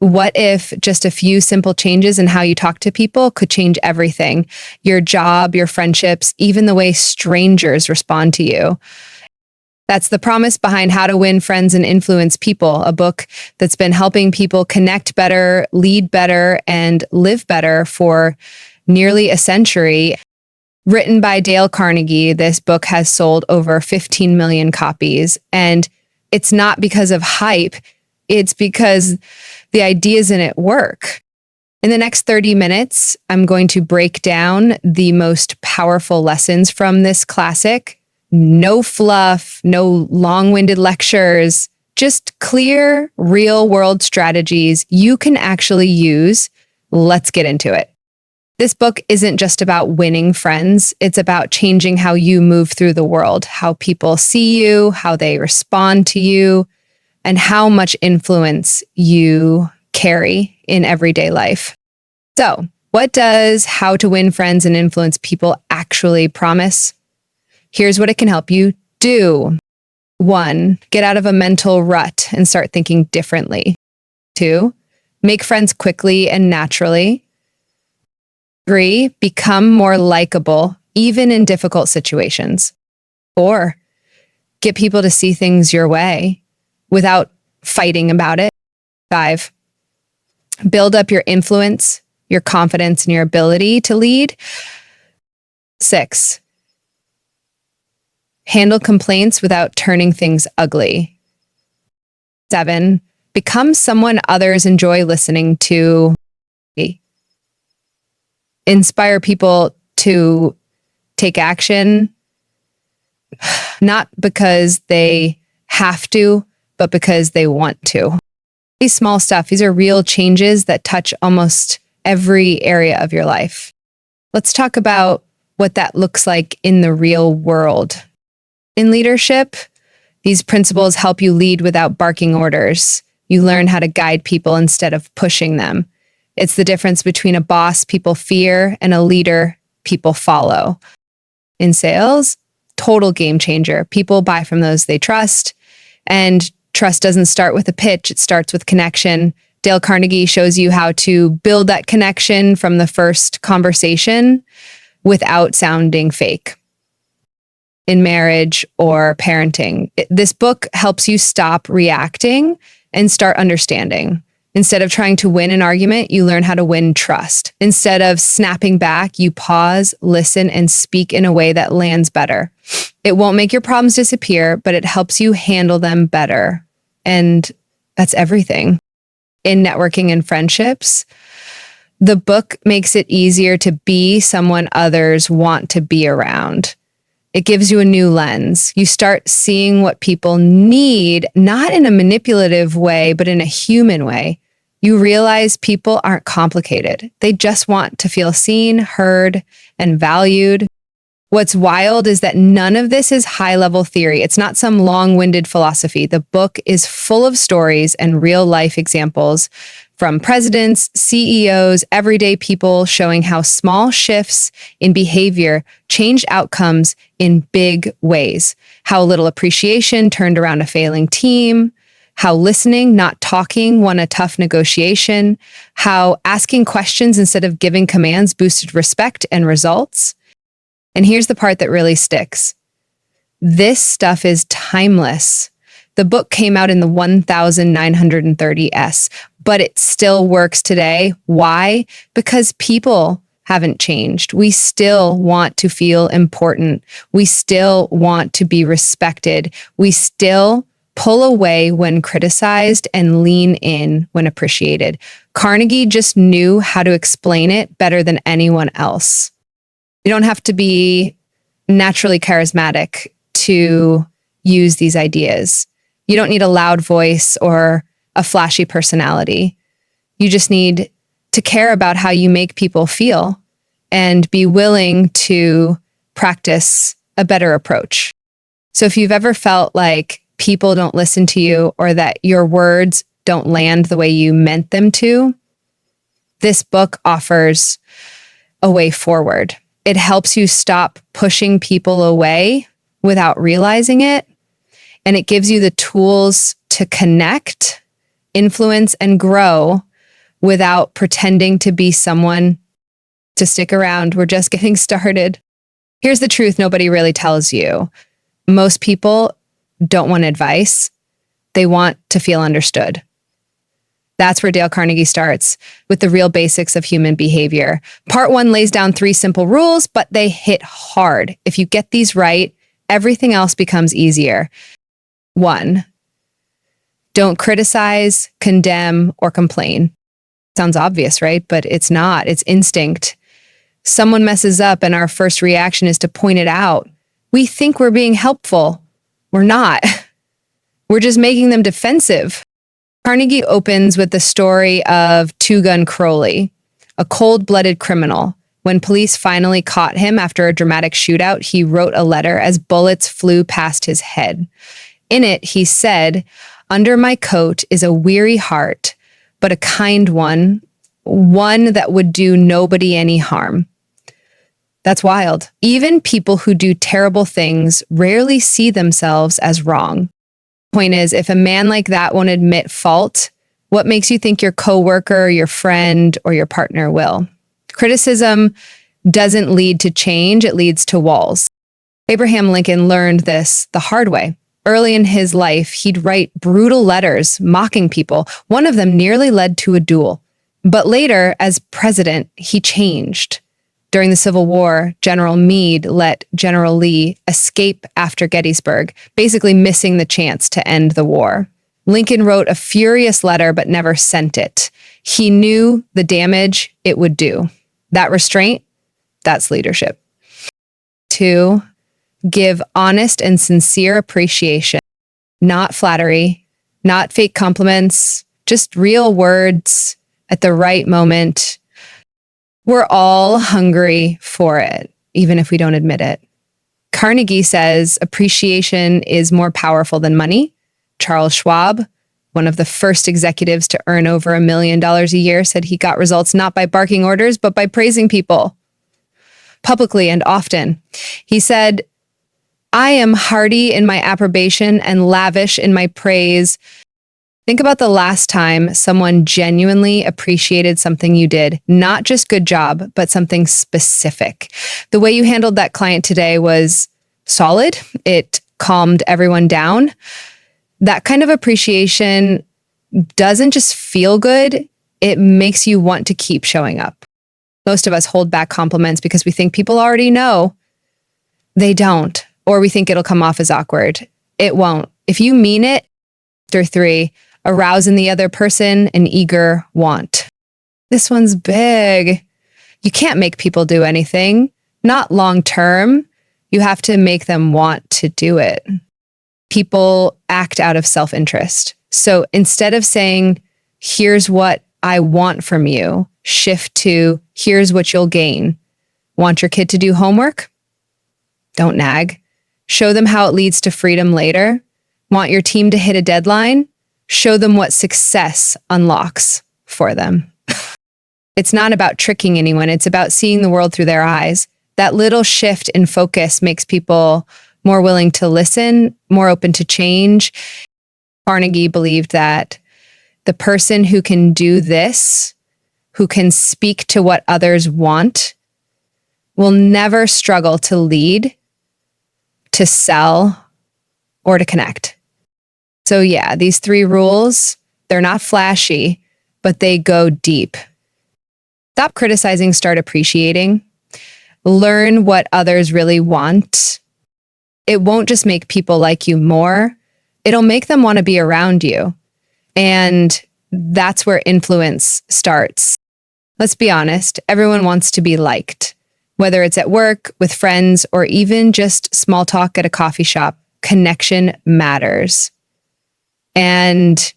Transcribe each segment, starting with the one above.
What if just a few simple changes in how you talk to people could change everything? Your job, your friendships, even the way strangers respond to you. That's the promise behind How to Win Friends and Influence People, a book that's been helping people connect better, lead better, and live better for nearly a century. Written by Dale Carnegie, this book has sold over 15 million copies. And it's not because of hype, it's because the ideas in it work. In the next 30 minutes, I'm going to break down the most powerful lessons from this classic. No fluff, no long-winded lectures, just clear, real-world strategies you can actually use. Let's get into it. This book isn't just about winning friends. It's about changing how you move through the world, how people see you, how they respond to you, and how much influence you carry in everyday life. So, what does How to Win Friends and Influence People actually promise? Here's what it can help you do. 1, get out of a mental rut and start thinking differently. 2, make friends quickly and naturally. 3, become more likable, even in difficult situations. 4, get people to see things your way without fighting about it. 5, build up your influence, your confidence, and your ability to lead. 6, handle complaints without turning things ugly. 7, become someone others enjoy listening to. Inspire people to take action, not because they have to, but because they want to. These small stuff, these are real changes that touch almost every area of your life. Let's talk about what that looks like in the real world. In leadership, these principles help you lead without barking orders. You learn how to guide people instead of pushing them. It's the difference between a boss people fear and a leader people follow. In sales, total game changer. People buy from those they trust, and trust doesn't start with a pitch, it starts with connection. Dale Carnegie shows you how to build that connection from the first conversation without sounding fake. In marriage or parenting, this book helps you stop reacting and start understanding. Instead of trying to win an argument, you learn how to win trust. Instead of snapping back, you pause, listen, and speak in a way that lands better. It won't make your problems disappear, but it helps you handle them better. And that's everything. In networking and friendships, the book makes it easier to be someone others want to be around. It gives you a new lens. You start seeing what people need, not in a manipulative way, but in a human way. You realize people aren't complicated. They just want to feel seen, heard, and valued. What's wild is that none of this is high-level theory. It's not some long-winded philosophy. The book is full of stories and real-life examples from presidents, CEOs, everyday people, showing how small shifts in behavior changed outcomes in big ways. How a little appreciation turned around a failing team. How listening, not talking, won a tough negotiation. How asking questions instead of giving commands boosted respect and results. And here's the part that really sticks. This stuff is timeless. The book came out in the 1930s, but it still works today. Why? Because people haven't changed. We still want to feel important. We still want to be respected. We still pull away when criticized and lean in when appreciated. Carnegie just knew how to explain it better than anyone else. You don't have to be naturally charismatic to use these ideas. You don't need a loud voice or a flashy personality. You just need to care about how you make people feel and be willing to practice a better approach. So if you've ever felt like people don't listen to you or that your words don't land the way you meant them to, this book offers a way forward. It helps you stop pushing people away without realizing it. And it gives you the tools to connect, influence, and grow without pretending to be someone. To stick around, we're just getting started. Here's the truth nobody really tells you. Most people don't want advice. They want to feel understood. That's where Dale Carnegie starts, with the real basics of human behavior. Part 1 lays down 3 simple rules, but they hit hard. If you get these right, everything else becomes easier. 1, don't criticize, condemn, or complain. Sounds obvious, right? But it's not. It's instinct. Someone messes up and our first reaction is to point it out. We think we're being helpful. We're not. We're just making them defensive. Carnegie opens with the story of Two Gun Crowley, a cold-blooded criminal. When police finally caught him after a dramatic shootout, he wrote a letter as bullets flew past his head. In it, he said, "Under my coat is a weary heart, but a kind one that would do nobody any harm." That's wild. Even people who do terrible things rarely see themselves as wrong. Point is, if a man like that won't admit fault, what makes you think your coworker, your friend, or your partner will? Criticism doesn't lead to change, it leads to walls. Abraham Lincoln learned this the hard way. Early in his life, he'd write brutal letters mocking people. One of them nearly led to a duel. But later, as president, he changed. During the Civil War, General Meade let General Lee escape after Gettysburg, basically missing the chance to end the war. Lincoln wrote a furious letter but never sent it. He knew the damage it would do. That restraint, that's leadership. 2, give honest and sincere appreciation, not flattery, not fake compliments, just real words at the right moment. We're all hungry for it, even if we don't admit it. Carnegie says appreciation is more powerful than money. Charles Schwab, one of the first executives to earn over $1 million a year, said he got results not by barking orders, but by praising people publicly and often. He said, "I am hearty in my approbation and lavish in my praise." Think about the last time someone genuinely appreciated something you did, not just good job, but something specific. The way you handled that client today was solid. It calmed everyone down. That kind of appreciation doesn't just feel good, it makes you want to keep showing up. Most of us hold back compliments because we think people already know. They don't, or we think it'll come off as awkward. It won't. If you mean it, after 3, arouse in the other person an eager want. This one's big. You can't make people do anything, not long term. You have to make them want to do it. People act out of self-interest. So instead of saying, "Here's what I want from you," shift to, "Here's what you'll gain." Want your kid to do homework? Don't nag. Show them how it leads to freedom later. Want your team to hit a deadline? Show them what success unlocks for them. It's not about tricking anyone. It's about seeing the world through their eyes. That little shift in focus makes people more willing to listen, more open to change. Carnegie believed that the person who can do this, who can speak to what others want, will never struggle to lead, to sell, or to connect. So yeah, these 3 rules, they're not flashy, but they go deep. Stop criticizing, start appreciating. Learn what others really want. It won't just make people like you more, it'll make them want to be around you. And that's where influence starts. Let's be honest, everyone wants to be liked. Whether it's at work, with friends, or even just small talk at a coffee shop, connection matters. And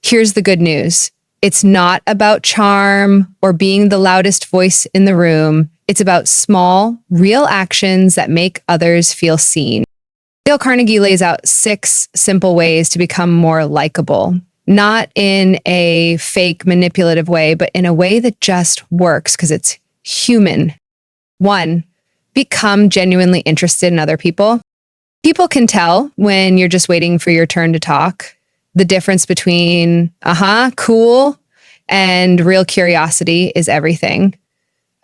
here's the good news. It's not about charm or being the loudest voice in the room. It's about small, real actions that make others feel seen. Dale Carnegie lays out 6 simple ways to become more likable, not in a fake, manipulative way, but in a way that just works because it's human. 1, become genuinely interested in other people. People can tell when you're just waiting for your turn to talk. The difference between, cool, And real curiosity is everything.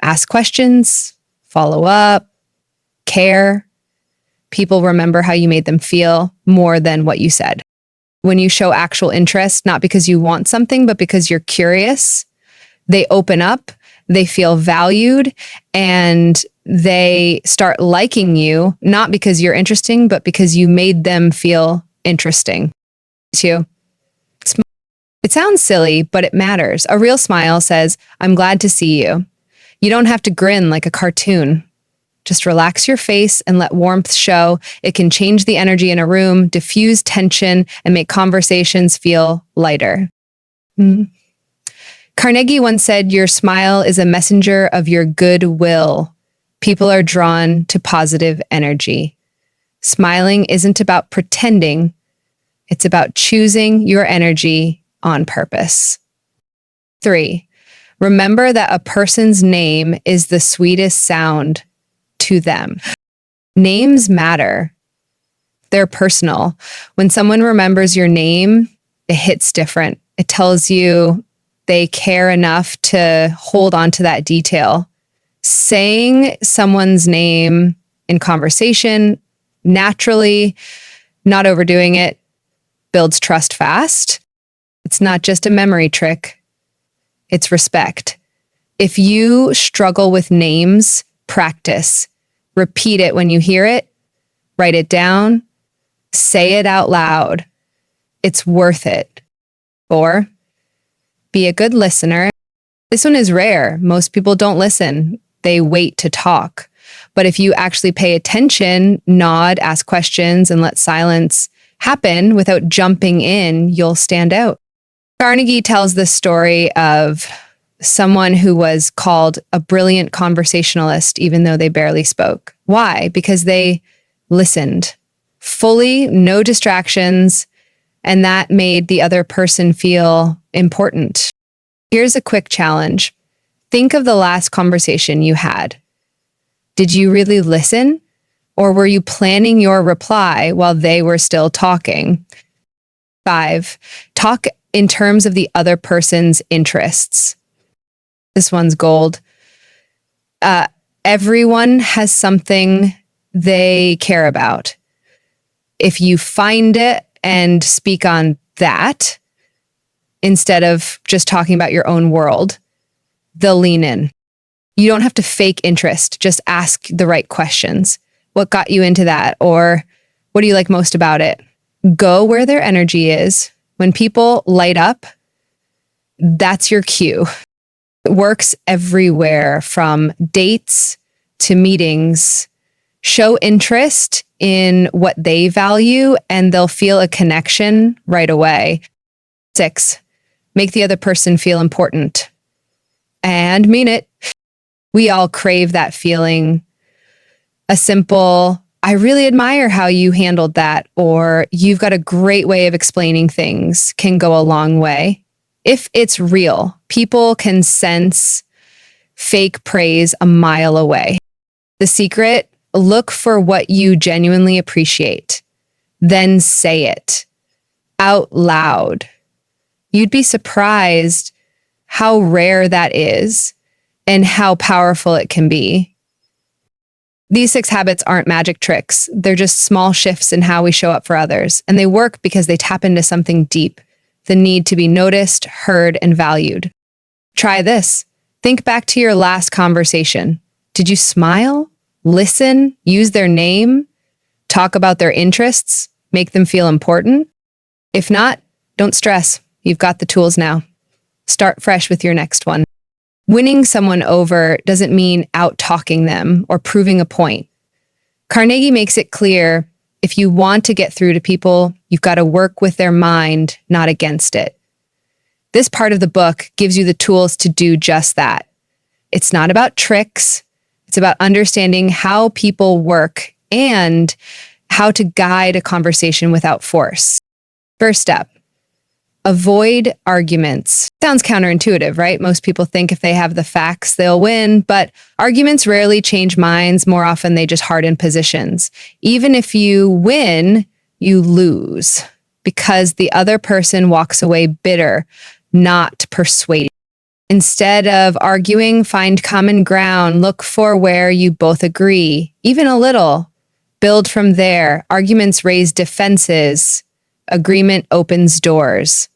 Ask questions, follow up, care. People remember how you made them feel more than what you said. When you show actual interest, not because you want something, but because you're curious, they open up, they feel valued, and they start liking you, not because you're interesting, but because you made them feel interesting too. It sounds silly, but it matters. A real smile says, "I'm glad to see you." You don't have to grin like a cartoon. Just relax your face and let warmth show. It can change the energy in a room, diffuse tension, and make conversations feel lighter. Carnegie once said, "Your smile is a messenger of your goodwill." People are drawn to positive energy. Smiling isn't about pretending. It's about choosing your energy on purpose. 3, remember that a person's name is the sweetest sound to them. Names matter. They're personal. When someone remembers your name, it hits different. It tells you they care enough to hold on to that detail. Saying someone's name in conversation, naturally, not overdoing it, builds trust fast. It's not just a memory trick. It's respect. If you struggle with names, practice. Repeat it when you hear it. Write it down. Say it out loud. It's worth it. 4, be a good listener. This one is rare. Most people don't listen. They wait to talk. But if you actually pay attention, nod, ask questions, and let silence happen without jumping in, you'll stand out. Carnegie tells this story of someone who was called a brilliant conversationalist, even though they barely spoke. Why? Because they listened fully, no distractions, and that made the other person feel important. Here's a quick challenge. Think of the last conversation you had. Did you really listen? Or were you planning your reply while they were still talking? 5, talk in terms of the other person's interests. This one's gold. Everyone has something they care about. If you find it and speak on that, instead of just talking about your own world, they'll lean in. You don't have to fake interest. Just ask the right questions. What got you into that? Or what do you like most about it? Go where their energy is. When people light up, that's your cue. It works everywhere from dates to meetings. Show interest in what they value and they'll feel a connection right away. 6, make the other person feel important. And mean it. We all crave that feeling. A simple, "I really admire how you handled that," or "You've got a great way of explaining things," can go a long way. If it's real, people can sense fake praise a mile away. The secret, look for what you genuinely appreciate, then say it out loud. You'd be surprised how rare that is and how powerful it can be. These 6 habits aren't magic tricks. They're just small shifts in how we show up for others. And they work because they tap into something deep, the need to be noticed, heard, and valued. Try this. Think back to your last conversation. Did you smile, listen, use their name, talk about their interests, make them feel important? If not, don't stress. You've got the tools now. Start fresh with your next one. Winning someone over doesn't mean out-talking them or proving a point. Carnegie makes it clear, if you want to get through to people, you've got to work with their mind, not against it. This part of the book gives you the tools to do just that. It's not about tricks. It's about understanding how people work and how to guide a conversation without force. First step, avoid arguments. Sounds counterintuitive, right? Most people think if they have the facts, they'll win, but arguments rarely change minds. More often, they just harden positions. Even if you win, you lose because the other person walks away bitter, not persuaded. Instead of arguing, find common ground. Look for where you both agree, even a little. Build from there. Arguments raise defenses. Agreement opens doors.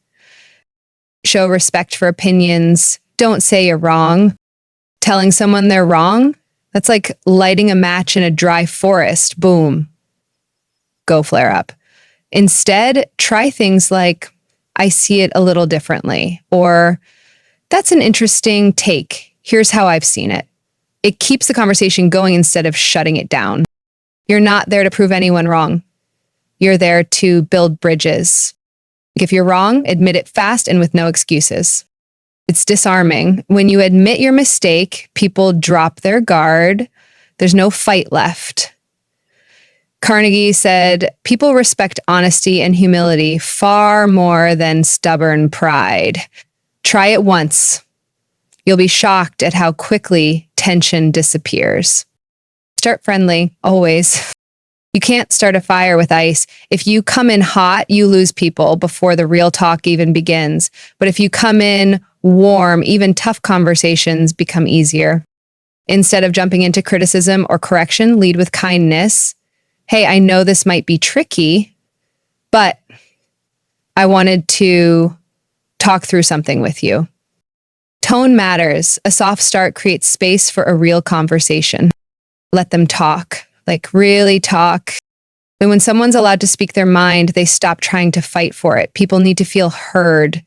Show respect for opinions. Don't say you're wrong. Telling someone they're wrong, that's like lighting a match in a dry forest. Boom. Go flare up. Instead, try things like, I see it a little differently, or that's an interesting take. Here's how I've seen it. It keeps the conversation going instead of shutting it down. You're not there to prove anyone wrong. You're there to build bridges. If you're wrong, admit it fast and with no excuses. It's disarming. When you admit your mistake, people drop their guard. There's no fight left. Carnegie said, people respect honesty and humility far more than stubborn pride. Try it once. You'll be shocked at how quickly tension disappears. Start friendly, always. You can't start a fire with ice. If you come in hot, you lose people before the real talk even begins. But if you come in warm, even tough conversations become easier. Instead of jumping into criticism or correction, lead with kindness. Hey, I know this might be tricky, but I wanted to talk through something with you. Tone matters. A soft start creates space for a real conversation. Let them talk, like really talk. And when someone's allowed to speak their mind, they stop trying to fight for it. People need to feel heard.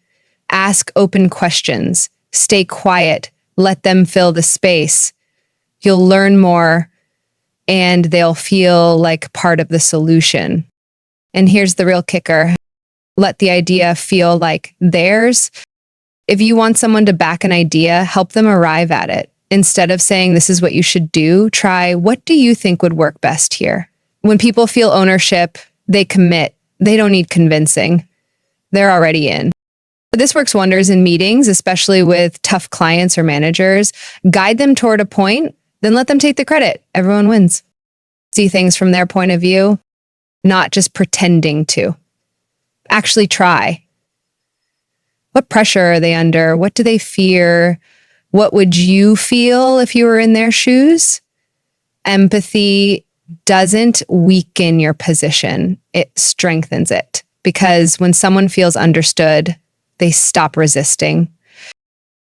Ask open questions. Stay quiet. Let them fill the space. You'll learn more, and they'll feel like part of the solution. And here's the real kicker. Let the idea feel like theirs. If you want someone to back an idea, help them arrive at it. Instead of saying, this is what you should do, try, what do you think would work best here? When people feel ownership, they commit. They don't need convincing. They're already in. But this works wonders in meetings, especially with tough clients or managers. Guide them toward a point, then let them take the credit. Everyone wins. See things from their point of view, not just pretending to. Actually try. What pressure are they under? What do they fear? What would you feel if you were in their shoes? Empathy doesn't weaken your position. It strengthens it. Because when someone feels understood, they stop resisting.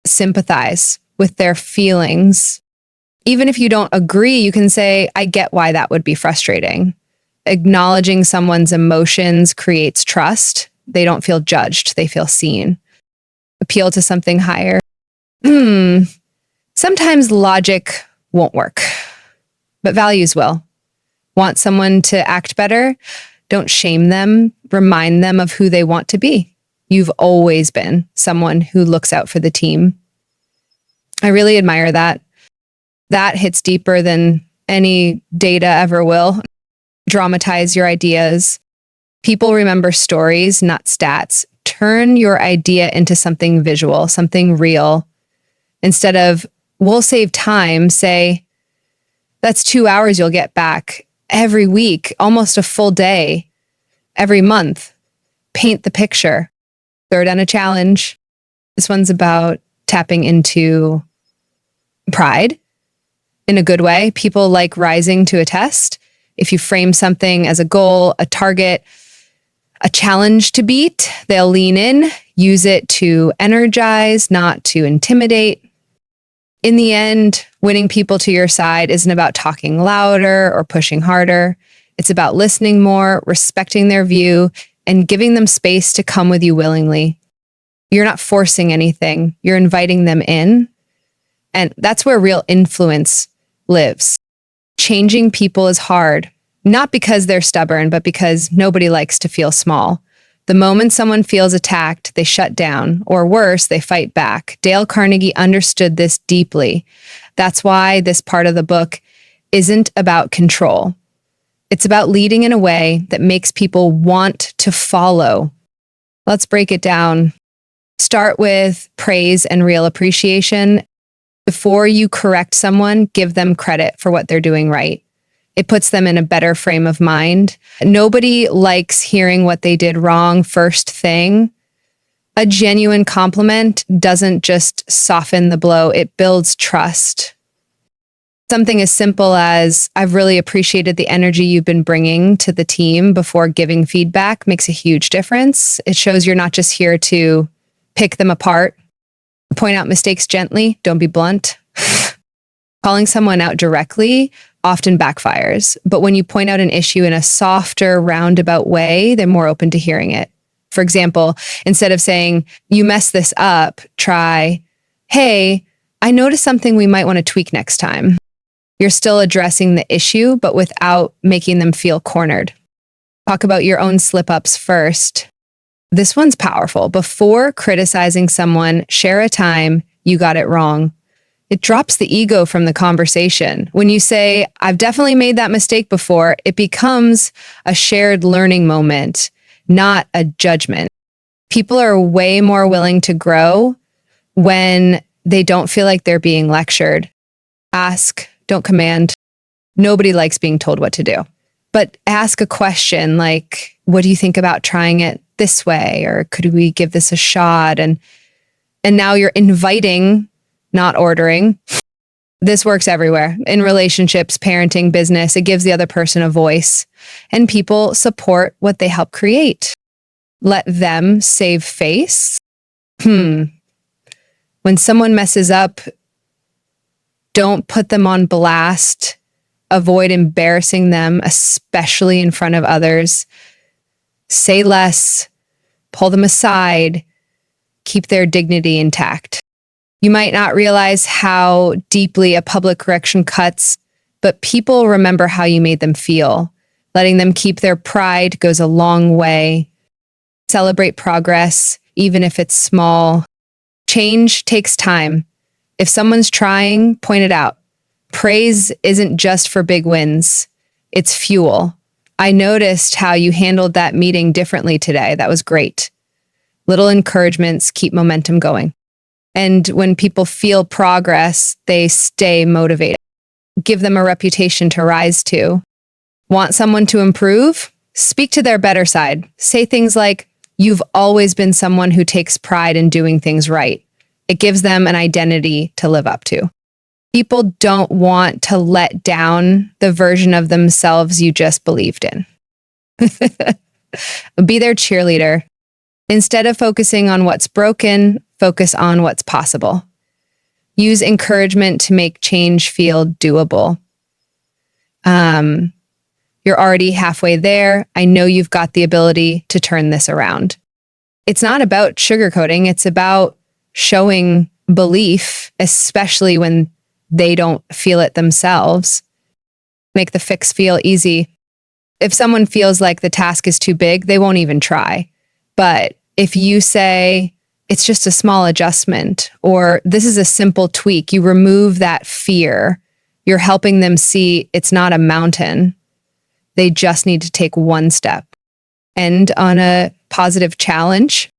Sympathize with their feelings. Even if you don't agree, you can say, I get why that would be frustrating. Acknowledging someone's emotions creates trust. They don't feel judged. They feel seen. Appeal to something higher. Sometimes logic won't work, but values will. Want someone to act better? Don't shame them. Remind them of who they want to be. You've always been someone who looks out for the team. I really admire that. That hits deeper than any data ever will. Dramatize your ideas. People remember stories, not stats. Turn your idea into something visual, something real. Instead of, we'll save time, say, that's 2 hours you'll get back every week, almost a full day, every month. Paint the picture. Throw down a challenge. This one's about tapping into pride in a good way. People like rising to a test. If you frame something as a goal, a target, a challenge to beat, they'll lean in, use it to energize, not to intimidate. In the end, winning people to your side isn't about talking louder or pushing harder. It's about listening more, respecting their view, and giving them space to come with you willingly. You're not forcing anything. You're inviting them in. And that's where real influence lives. Changing people is hard, not because they're stubborn, but because nobody likes to feel small. The moment someone feels attacked, they shut down, or worse, they fight back. Dale Carnegie understood this deeply. That's why this part of the book isn't about control. It's about leading in a way that makes people want to follow. Let's break it down. Start with praise and real appreciation. Before you correct someone, give them credit for what they're doing right. It puts them in a better frame of mind. Nobody likes hearing what they did wrong first thing. A genuine compliment doesn't just soften the blow, it builds trust. Something as simple as, I've really appreciated the energy you've been bringing to the team before giving feedback makes a huge difference. It shows you're not just here to pick them apart, point out mistakes gently, don't be blunt. Calling someone out directly often backfires, but when you point out an issue in a softer, roundabout way, they're more open to hearing it. For example, instead of saying, you messed this up, try, hey, I noticed something we might want to tweak next time. You're still addressing the issue, but without making them feel cornered. Talk about your own slip-ups first. This one's powerful. Before criticizing someone, share a time you got it wrong. It drops the ego from the conversation. When you say, I've definitely made that mistake before, it becomes a shared learning moment, not a judgment. People are way more willing to grow when they don't feel like they're being lectured. Ask, don't command. Nobody likes being told what to do. But ask a question like, what do you think about trying it this way? Or could we give this a shot? And now you're inviting, not ordering. This works everywhere. In relationships, parenting, business, it gives the other person a voice. And people support what they help create. Let them save face. When someone messes up, don't put them on blast. Avoid embarrassing them, especially in front of others. Say less. Pull them aside. Keep their dignity intact. You might not realize how deeply a public correction cuts, but people remember how you made them feel. Letting them keep their pride goes a long way. Celebrate progress, even if it's small. Change takes time. If someone's trying, point it out. Praise isn't just for big wins. It's fuel. I noticed how you handled that meeting differently today. That was great. Little encouragements keep momentum going. And when people feel progress, they stay motivated. Give them a reputation to rise to. Want someone to improve? Speak to their better side. Say things like, you've always been someone who takes pride in doing things right. It gives them an identity to live up to. People don't want to let down the version of themselves you just believed in. Be their cheerleader. Instead of focusing on what's broken, focus on what's possible. Use encouragement to make change feel doable. You're already halfway there. I know you've got the ability to turn this around. It's not about sugarcoating. It's about showing belief, especially when they don't feel it themselves. Make the fix feel easy. If someone feels like the task is too big, they won't even try. But if you say, it's just a small adjustment, or this is a simple tweak, you remove that fear. You're helping them see it's not a mountain. They just need to take one step. End on a positive challenge.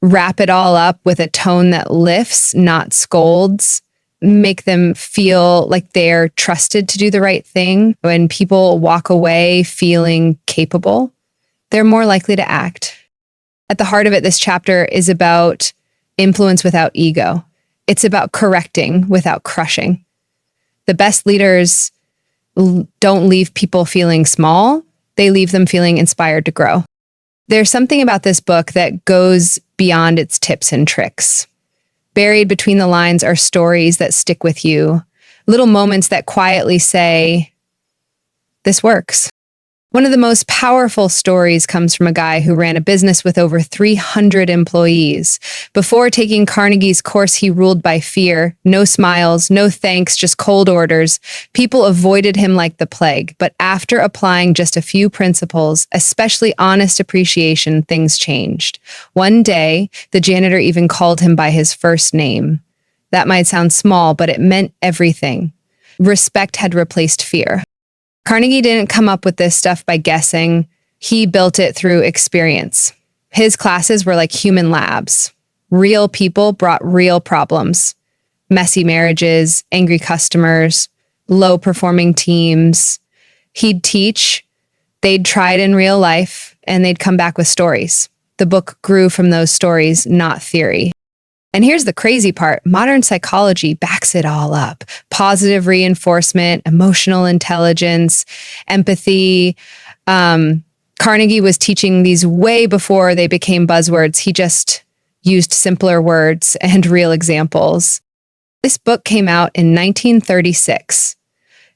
Wrap it all up with a tone that lifts, not scolds. Make them feel like they're trusted to do the right thing. When people walk away feeling capable, they're more likely to act. At the heart of it, this chapter is about influence without ego. It's about correcting without crushing. The best leaders don't leave people feeling small. They leave them feeling inspired to grow. There's something about this book that goes beyond its tips and tricks. Buried between the lines are stories that stick with you, little moments that quietly say, this works. One of the most powerful stories comes from a guy who ran a business with over 300 employees. Before taking Carnegie's course, he ruled by fear. No smiles, no thanks, just cold orders. People avoided him like the plague. But after applying just a few principles, especially honest appreciation, things changed. One day, the janitor even called him by his first name. That might sound small, but it meant everything. Respect had replaced fear. Carnegie didn't come up with this stuff by guessing. He built it through experience. His classes were like human labs. Real people brought real problems. Messy marriages, angry customers, low-performing teams. He'd teach, they'd try it in real life, and they'd come back with stories. The book grew from those stories, not theory. And here's the crazy part. Modern psychology backs it all up. Positive reinforcement, emotional intelligence, empathy. Carnegie was teaching these way before they became buzzwords. He just used simpler words and real examples. This book came out in 1936.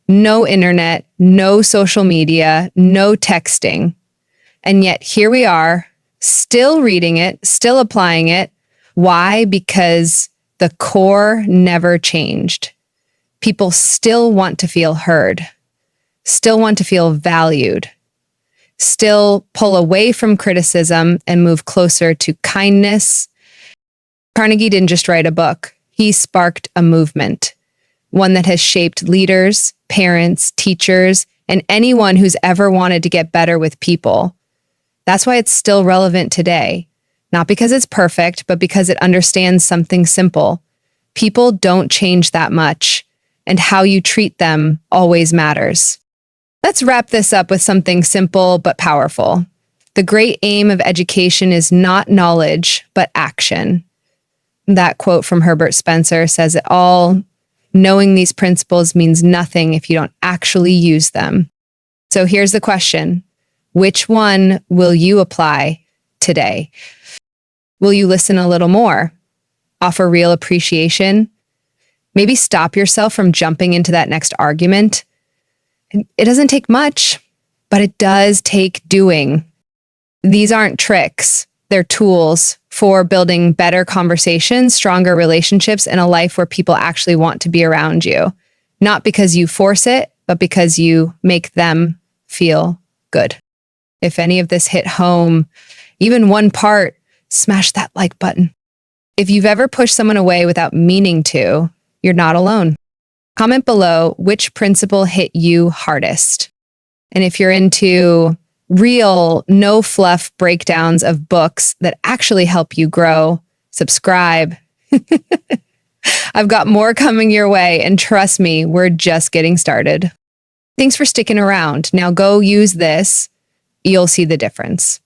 No internet, no social media, no texting. And yet here we are, still reading it, still applying it. Why? Because the core never changed. People still want to feel heard, still want to feel valued, still pull away from criticism and move closer to kindness. Carnegie didn't just write a book. He sparked a movement, one that has shaped leaders, parents, teachers, and anyone who's ever wanted to get better with people. That's why it's still relevant today. Not because it's perfect, but because it understands something simple. People don't change that much, and how you treat them always matters. Let's wrap this up with something simple but powerful. The great aim of education is not knowledge, but action. That quote from Herbert Spencer says it all. Knowing these principles means nothing if you don't actually use them. So here's the question. Which one will you apply today? Will you listen a little more? Offer real appreciation? Maybe stop yourself from jumping into that next argument? It doesn't take much, but it does take doing. These aren't tricks. They're tools for building better conversations, stronger relationships, and a life where people actually want to be around you. Not because you force it, but because you make them feel good. If any of this hit home, even one part, smash that like button. If you've ever pushed someone away without meaning to, you're not alone. Comment below which principle hit you hardest. And if you're into real, no fluff breakdowns of books that actually help you grow, subscribe. I've got more coming your way, and trust me, we're just getting started. Thanks for sticking around. Now go use this. You'll see the difference.